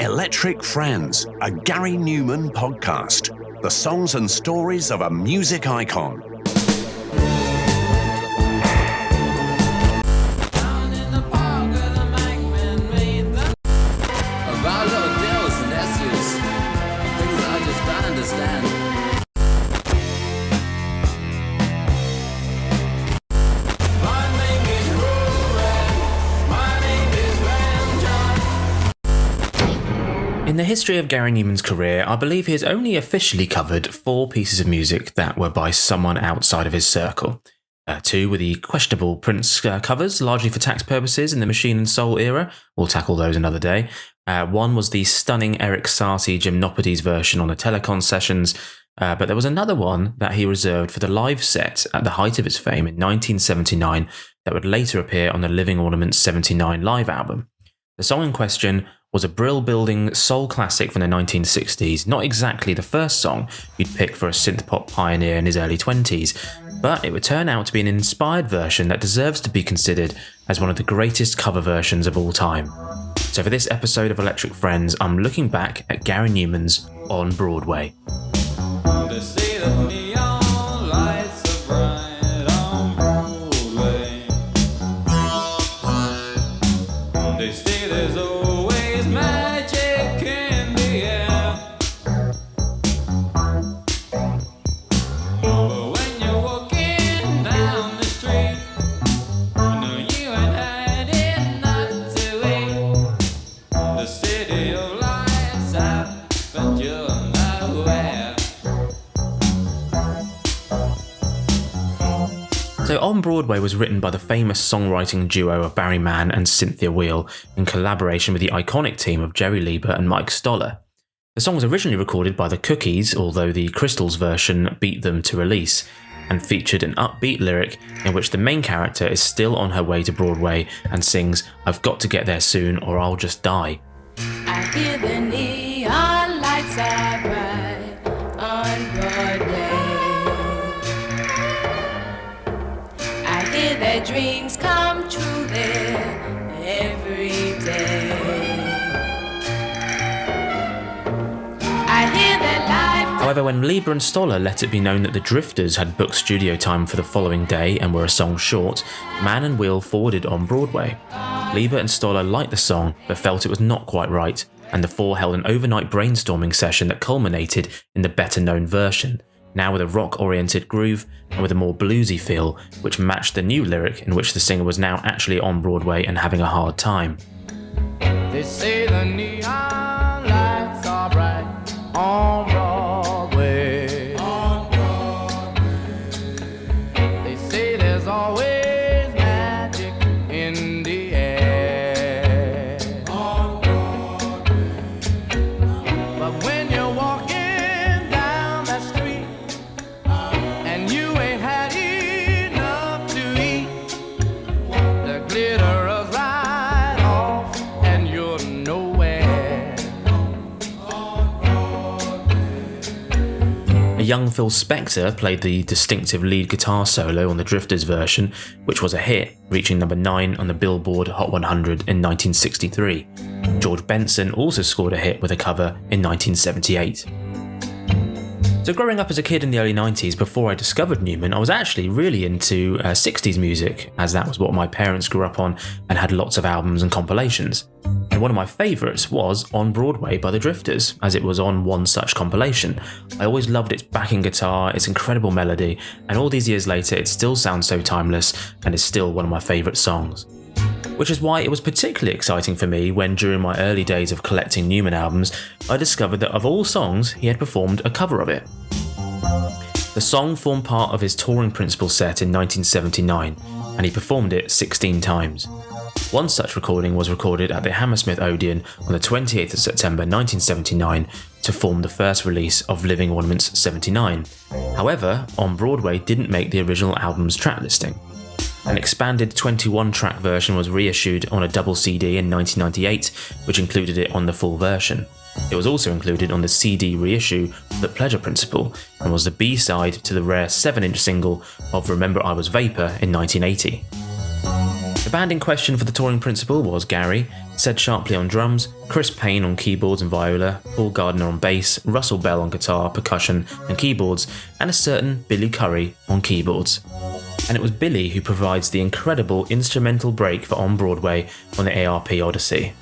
Electric Friends, a Gary Numan podcast. The songs and stories of a music icon. In the history of Gary Numan's career, I believe he has only officially covered 4 pieces of music that were by someone outside of his circle. 2 were the questionable Prince covers, largely for tax purposes in the Machine and Soul era. We'll tackle those another day. 1 was the stunning Eric Satie Gymnopedes version on the Telecon sessions, but there was another one that he reserved for the live set at the height of its fame in 1979 that would later appear on the Living Ornaments 79 live album. The song in question was a brill-building soul classic from the 1960s, not exactly the first song you'd pick for a synthpop pioneer in his early 20s, but it would turn out to be an inspired version that deserves to be considered as one of the greatest cover versions of all time. So for this episode of Electric Friends, I'm looking back at Gary Numan's On Broadway. So On Broadway was written by the famous songwriting duo of Barry Mann and Cynthia Weil in collaboration with the iconic team of Jerry Leiber and Mike Stoller. The song was originally recorded by the Cookies, although the Crystals version beat them to release, and featured an upbeat lyric in which the main character is still on her way to Broadway and sings, "I've got to get there soon or I'll just die." I hear the neon lights are bright on Broadway. I hear their dreams come true there every day. I hear their life. However, when Leiber and Stoller let it be known that the Drifters had booked studio time for the following day and were a song short, Mann and Weil forwarded On Broadway. Leiber and Stoller liked the song, but felt it was not quite right, and the 4 held an overnight brainstorming session that culminated in the better-known version, now with a rock-oriented groove and with a more bluesy feel, which matched the new lyric in which the singer was now actually on Broadway and having a hard time. They say the neon lights are bright on Broadway. On Broadway. They say there's always magic in the air. On Broadway. But when you're walking down that street and you ain't had enough to eat, the glitter is right off and you're nowhere. A young Phil Spector played the distinctive lead guitar solo on the Drifters version, which was a hit, reaching number 9 on the Billboard Hot 100 in 1963. George Benson also scored a hit with a cover in 1978. So growing up as a kid in the early 90s, before I discovered Numan, I was actually really into 60s music, as that was what my parents grew up on and had lots of albums and compilations. And one of my favourites was On Broadway by the Drifters, as it was on one such compilation. I always loved its backing guitar, its incredible melody, and all these years later it still sounds so timeless and is still one of my favourite songs. Which is why it was particularly exciting for me when, during my early days of collecting Numan albums, I discovered that of all songs, he had performed a cover of it. The song formed part of his touring principal set in 1979, and he performed it 16 times. One such recording was recorded at the Hammersmith Odeon on the 28th of September 1979 to form the first release of Living Ornaments 79. However, On Broadway didn't make the original album's track listing. An expanded 21-track version was reissued on a double CD in 1998, which included it on the full version. It was also included on the CD reissue of The Pleasure Principle and was the B-side to the rare 7-inch single of Remember I Was Vapor in 1980. The band in question for the touring principal was Gary, Ced Sharpley on drums, Chris Payne on keyboards and viola, Paul Gardner on bass, Russell Bell on guitar, percussion and keyboards, and a certain Billy Currie on keyboards. And it was Billy who provides the incredible instrumental break for On Broadway on the ARP Odyssey.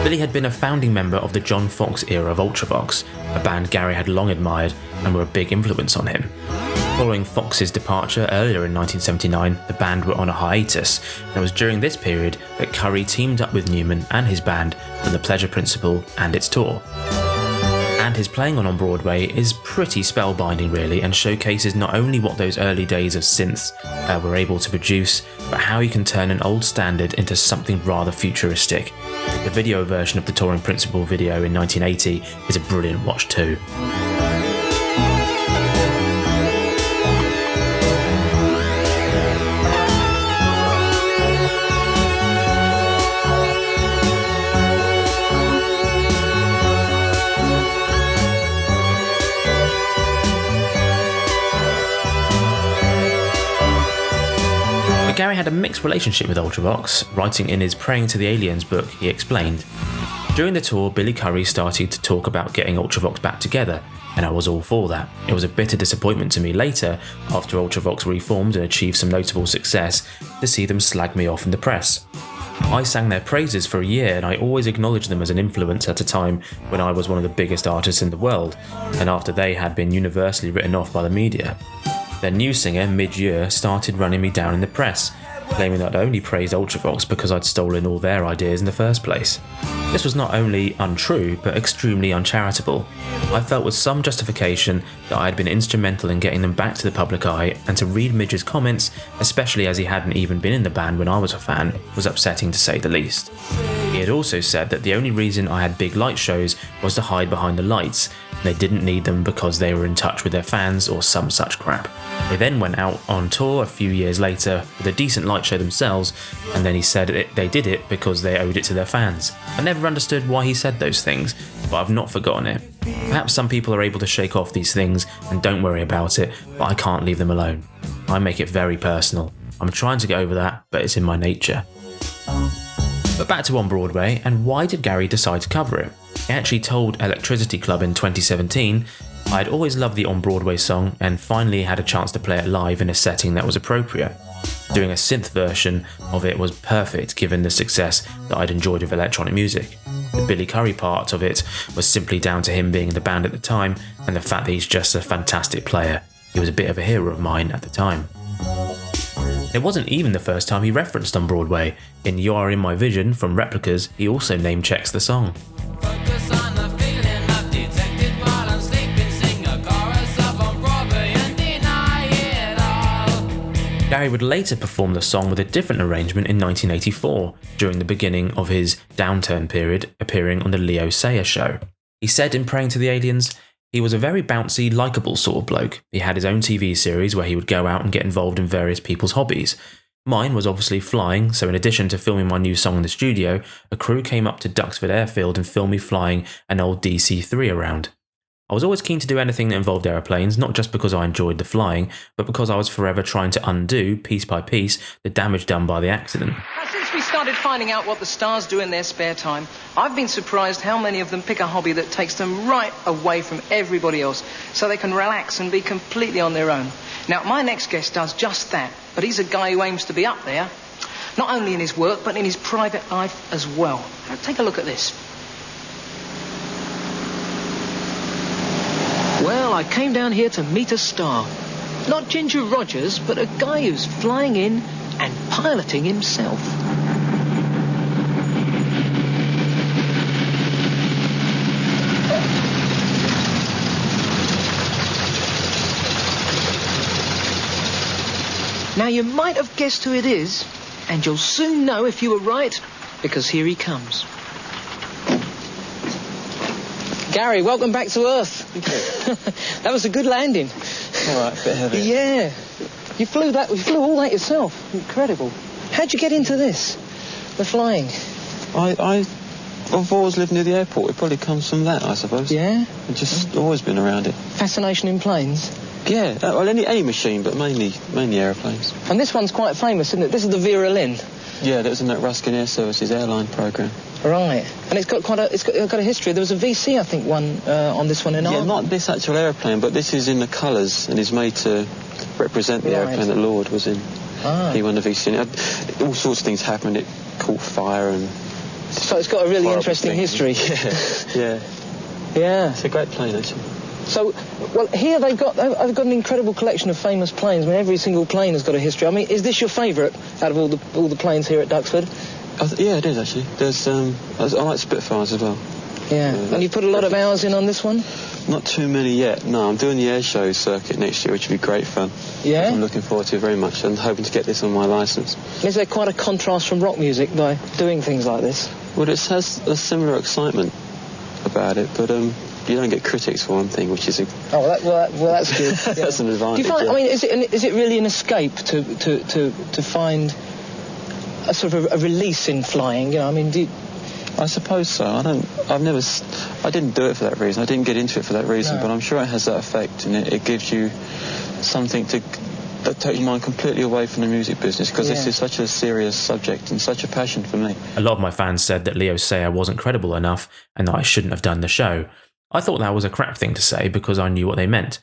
Billy had been a founding member of the John Foxx era of Ultravox, a band Gary had long admired and were a big influence on him. Following Foxx's departure earlier in 1979, the band were on a hiatus, and it was during this period that Currie teamed up with Numan and his band for The Pleasure Principle and its tour. And his playing on Broadway is pretty spellbinding really, and showcases not only what those early days of synths were able to produce, but how you can turn an old standard into something rather futuristic. The video version of the Touring Principle video in 1980 is a brilliant watch too. Gary had a mixed relationship with Ultravox. Writing in his Praying to the Aliens book, he explained, "During the tour, Billy Currie started to talk about getting Ultravox back together, and I was all for that. It was a bitter disappointment to me later, after Ultravox reformed and achieved some notable success, to see them slag me off in the press. I sang their praises for a year, and I always acknowledged them as an influence at a time when I was one of the biggest artists in the world, and after they had been universally written off by the media. Their new singer, mid-year, started running me down in the press, claiming that I'd only praised Ultravox because I'd stolen all their ideas in the first place. This was not only untrue, but extremely uncharitable. I felt with some justification that I had been instrumental in getting them back to the public eye, and to read Midge's comments, especially as he hadn't even been in the band when I was a fan, was upsetting to say the least. He had also said that the only reason I had big light shows was to hide behind the lights, and they didn't need them because they were in touch with their fans or some such crap. They then went out on tour a few years later with a decent light show themselves, and then he said they did it because they owed it to their fans. I never understood why he said those things, but I've not forgotten it. Perhaps some people are able to shake off these things and don't worry about it, but I can't leave them alone. I make it very personal. I'm trying to get over that, but it's in my nature." But back to On Broadway, and why did Gary decide to cover it? He actually told Electricity Club in 2017, "I'd always loved the On Broadway song and finally had a chance to play it live in a setting that was appropriate. Doing a synth version of it was perfect given the success that I'd enjoyed with electronic music. The Billy Currie part of it was simply down to him being in the band at the time and the fact that he's just a fantastic player. He was a bit of a hero of mine at the time." It wasn't even the first time he referenced On Broadway. In You Are In My Vision from Replicas, he also name-checks the song. Focus on the feeling I've detected while I'm sleeping. Sing a chorus of On Broadway and deny it all. Gary would later perform the song with a different arrangement in 1984, during the beginning of his downturn period, appearing on the Leo Sayer show. He said in Praying to the Aliens, "He was a very bouncy, likeable sort of bloke. He had his own TV series where he would go out and get involved in various people's hobbies. Mine was obviously flying, so in addition to filming my new song in the studio, a crew came up to Duxford Airfield and filmed me flying an old DC-3 around. I was always keen to do anything that involved aeroplanes, not just because I enjoyed the flying, but because I was forever trying to undo, piece by piece, the damage done by the accident. Since we started finding out what the stars do in their spare time, I've been surprised how many of them pick a hobby that takes them right away from everybody else, so they can relax and be completely on their own. Now, my next guest does just that, but he's a guy who aims to be up there. Not only in his work, but in his private life as well. Now, take a look at this. Well, I came down here to meet a star. Not Ginger Rogers, but a guy who's flying in and piloting himself. Now, you might have guessed who it is, and you'll soon know if you were right, because here he comes. Gary, welcome back to Earth. That was a good landing. All right, a bit heavy. Yeah. You flew all that yourself. Incredible. How'd you get into this? The flying? I've always lived near the airport. It probably comes from that, I suppose. Yeah? I've just always been around it. Fascination in planes? Yeah, well, any machine, but mainly airplanes. And this one's quite famous, isn't it? This is the Vera Lynn. Yeah, that was in that Ruskin Air Services airline programme. Right. And it's got a history. There was a VC, I think, one on this one in Yeah, not this actual airplane, but this is in the colours and is made to represent the airplane that Lord was in. Ah. He won the VC. And all sorts of things happened. It caught fire and... So it's got a really interesting history. Yeah. Yeah. It's a great plane, actually. So, well, here they've got an incredible collection of famous planes. I mean, every single plane has got a history. I mean, is this your favourite out of all the planes here at Duxford? Yeah, it is, actually. There's I like Spitfires as well. Yeah. And you put a lot of hours in on this one? Not too many yet. No, I'm doing the air show circuit next year, which will be great fun. Yeah? I'm looking forward to it very much and hoping to get this on my licence. Is there quite a contrast from rock music by doing things like this? Well, it has a similar excitement about it, but you don't get critics for one thing, which is well, that's good. Yeah. That's an advantage. Do you find? Yeah. I mean, is it really an escape to find a sort of a release in flying? You know, I mean, I suppose so. I didn't do it for that reason. I didn't get into it for that reason, but I'm sure it has that effect, and it gives you something that takes your mind completely away from the music business, because this is such a serious subject and such a passion for me. A lot of my fans said that Leo Sayer wasn't credible enough and that I shouldn't have done the show. I thought that was a crap thing to say because I knew what they meant.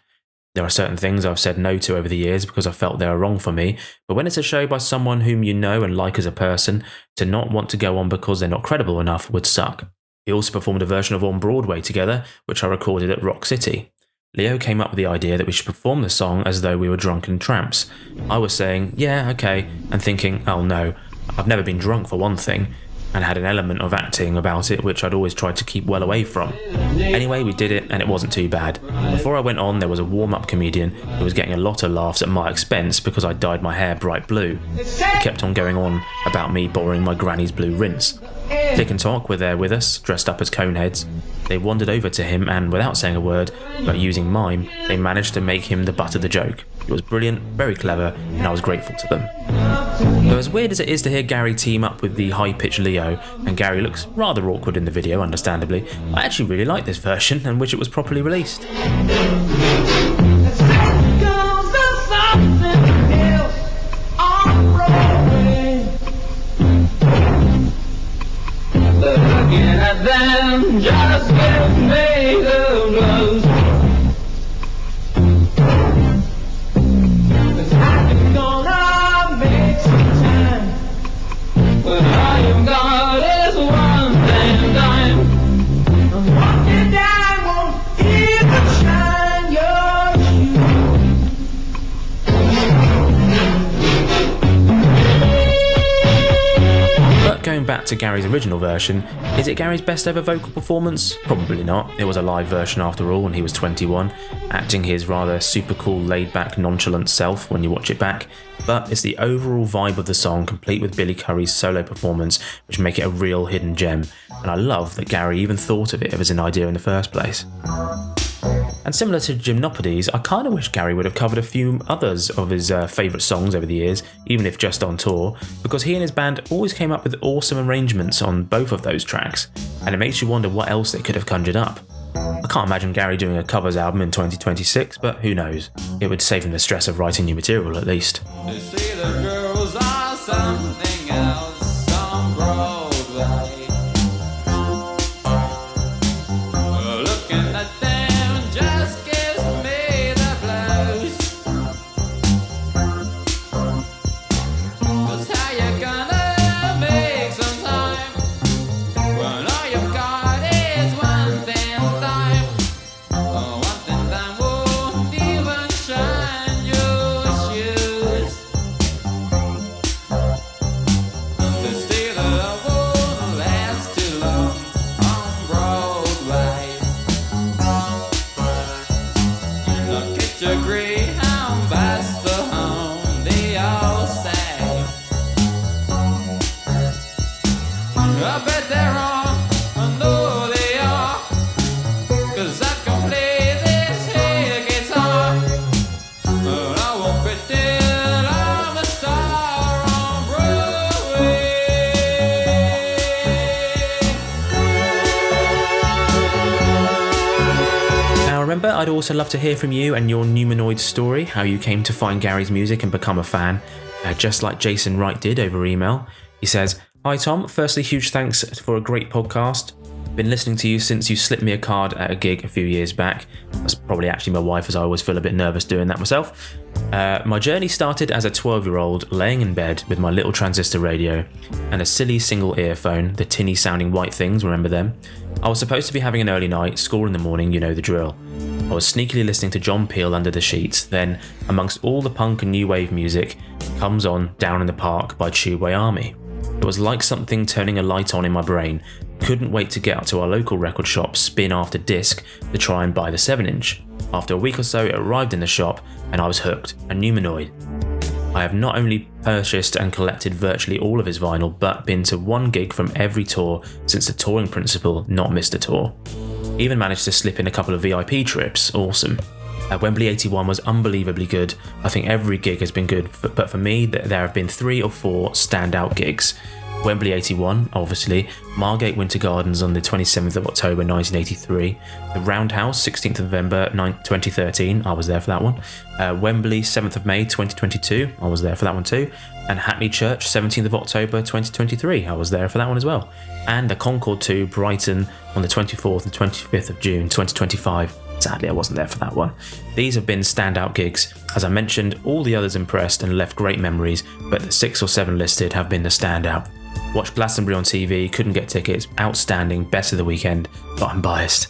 There are certain things I've said no to over the years because I felt they were wrong for me, but when it's a show by someone whom you know and like as a person, to not want to go on because they're not credible enough would suck. We also performed a version of On Broadway together, which I recorded at Rock City. Leo came up with the idea that we should perform the song as though we were drunken tramps. I was saying, yeah, okay, and thinking, oh no, I've never been drunk for one thing, and had an element of acting about it which I'd always tried to keep well away from. Anyway, we did it and it wasn't too bad. Before I went on, there was a warm-up comedian who was getting a lot of laughs at my expense because I dyed my hair bright blue. He kept on going on about me borrowing my granny's blue rinse. Tick and Tock were there with us, dressed up as coneheads. They wandered over to him and, without saying a word, but using mime, they managed to make him the butt of the joke. It was brilliant, very clever, and I was grateful to them. Though as weird as it is to hear Gary team up with the high-pitched Leo, and Gary looks rather awkward in the video, understandably, I actually really like this version and wish it was properly released. Looking at them just gives me the blues. 'Cause I'm gonna make some time, but all you've got is one damn dime. I'm walking down, won't even shine your shoes. But going back to Gary's original version, is it Gary's best ever vocal performance? Probably not. It was a live version after all, and he was 21, acting his rather super cool, laid-back, nonchalant self when you watch it back. But it's the overall vibe of the song, complete with Billy Currie's solo performance, which make it a real hidden gem. And I love that Gary even thought of it as an idea in the first place. And similar to Gymnopodes, I kind of wish Gary would have covered a few others of his favourite songs over the years, even if just on tour, because he and his band always came up with awesome arrangements on both of those tracks, and it makes you wonder what else they could have conjured up. I can't imagine Gary doing a covers album in 2026, but who knows? It would save him the stress of writing new material at least. They say the girls are something else on Broadway. Looking at them just gives me the blues. 'Cause how you gonna Remember, I'd also love to hear from you and your Numanoid story, how you came to find Gary's music and become a fan, just like Jason Wright did over email. He says, "Hi Tom, firstly huge thanks for a great podcast. Been listening to you since you slipped me a card at a gig a few years back." That's probably actually my wife, as I always feel a bit nervous doing that myself. My journey started as a 12-year-old laying in bed with my little transistor radio and a silly single earphone, the tinny sounding white things, remember them? I was supposed to be having an early night, school in the morning, you know the drill. I was sneakily listening to John Peel Under the Sheets, then, amongst all the punk and new wave music, comes on Down in the Park by Tubeway Army. It was like something turning a light on in my brain. Couldn't wait to get up to our local record shop, spin after disc, to try and buy the 7-inch. After a week or so, it arrived in the shop, and I was hooked, a Numanoid. I have not only purchased and collected virtually all of his vinyl, but been to one gig from every tour since the touring principle not missed a tour. Even managed to slip in a couple of VIP trips, awesome. Wembley 81 was unbelievably good. I think every gig has been good, but for me, there have been 3 or 4 standout gigs. Wembley 81, obviously, Margate Winter Gardens on the 27th of October 1983, the Roundhouse 16th of November 2013, I was there for that one, Wembley 7th of May 2022, I was there for that one too, and Hackney Church 17th of October 2023, I was there for that one as well, and the Concord 2 Brighton on the 24th and 25th of June 2025. Sadly, I wasn't there for that one. These have been standout gigs. As I mentioned, all the others impressed and left great memories, but the 6 or 7 listed have been the standout. Watched Glastonbury on TV, couldn't get tickets, outstanding, best of the weekend, but I'm biased.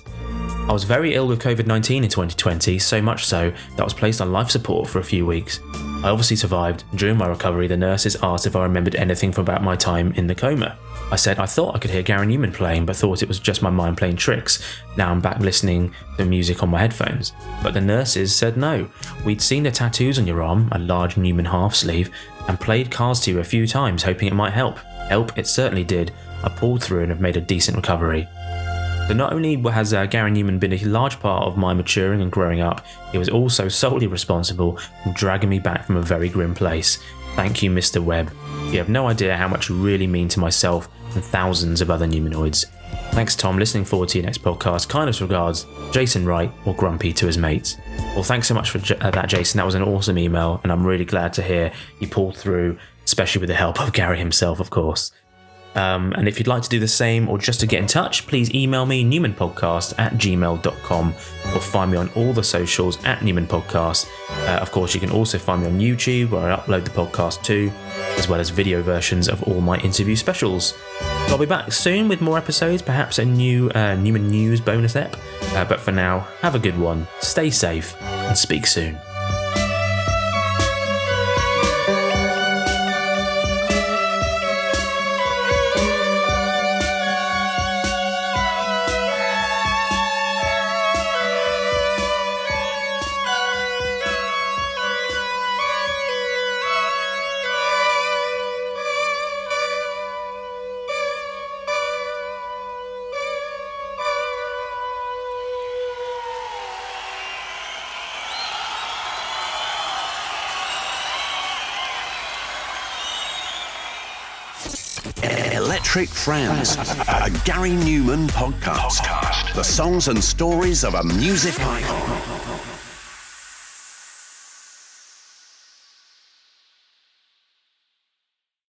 I was very ill with COVID-19 in 2020, so much so that I was placed on life support for a few weeks. I obviously survived. During my recovery, the nurses asked if I remembered anything from about my time in the coma. I said I thought I could hear Gary Numan playing, but thought it was just my mind playing tricks. Now I'm back listening to music on my headphones. But the nurses said no. We'd seen the tattoos on your arm, a large Numan half sleeve, and played cards to you a few times, hoping it might help. Help, it certainly did. I pulled through and have made a decent recovery. So not only has Gary Numan been a large part of my maturing and growing up, he was also solely responsible for dragging me back from a very grim place. Thank you, Mr. Webb. You have no idea how much you really mean to myself and thousands of other Numanoids. Thanks, Tom. Listening forward to your next podcast. Kindest regards, Jason Wright, or Grumpy to his mates. Well, thanks so much for that, Jason. That was an awesome email, and I'm really glad to hear you pulled through, especially with the help of Gary himself, of course. And if you'd like to do the same or just to get in touch, please email me newmanpodcast@gmail.com or find me on all the socials @newmanpodcast. Of course, you can also find me on YouTube, where I upload the podcast too, as well as video versions of all my interview specials. I'll be back soon with more episodes, perhaps a new Numan News bonus ep. But for now, have a good one, stay safe, and speak soon. Electric Friends, a Gary Numan podcast. The songs and stories of a music icon.